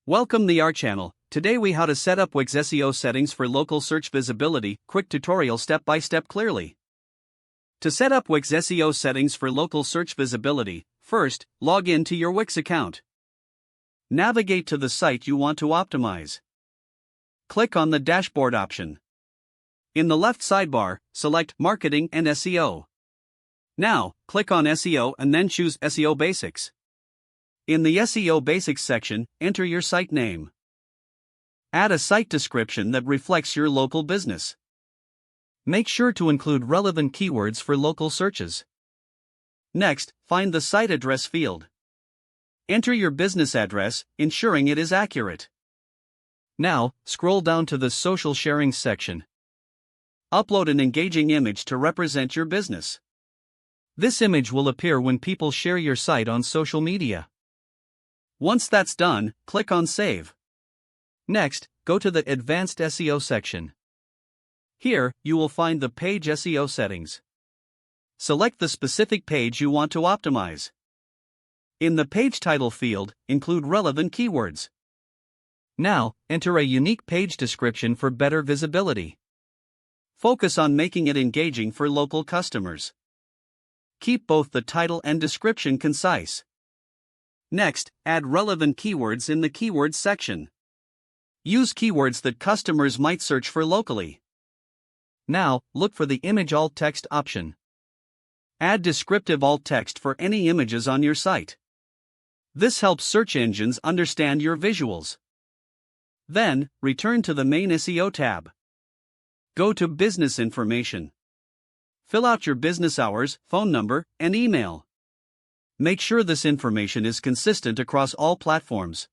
Welcome to our channel. Today we how to set up Wix SEO settings for local search visibility. Quick tutorial step by step clearly. To set up Wix SEO settings for local search visibility, first, log in to your Wix account. Navigate to the site you want to optimize. Click on the dashboard option. In the left sidebar, select Marketing and SEO. Now, click on SEO and then choose SEO Basics. In the SEO Basics section, enter your site name. Add a site description that reflects your local business. Make sure to include relevant keywords for local searches. Next, find the site address field. Enter your business address, ensuring it is accurate. Now, scroll down to the social sharing section. Upload an engaging image to represent your business. This image will appear when people share your site on social media. Once that's done, click on Save. Next, go to the Advanced SEO section. Here, you will find the Page SEO settings. Select the specific page you want to optimize. In the page title field, include relevant keywords. Now, enter a unique page description for better visibility. Focus on making it engaging for local customers. Keep both the title and description concise. Next, add relevant keywords in the Keywords section. Use keywords that customers might search for locally. Now, look for the Image Alt Text option. Add descriptive alt text for any images on your site. This helps search engines understand your visuals. Then, return to the main SEO tab. Go to Business Information. Fill out your business hours, phone number, and email. Make sure this information is consistent across all platforms.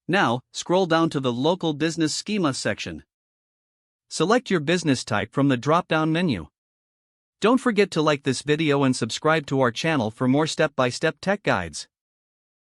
Now, scroll down to the Local Business Schema section. Select your business type from the drop-down menu. Don't forget to like this video and subscribe to our channel for more step-by-step tech guides.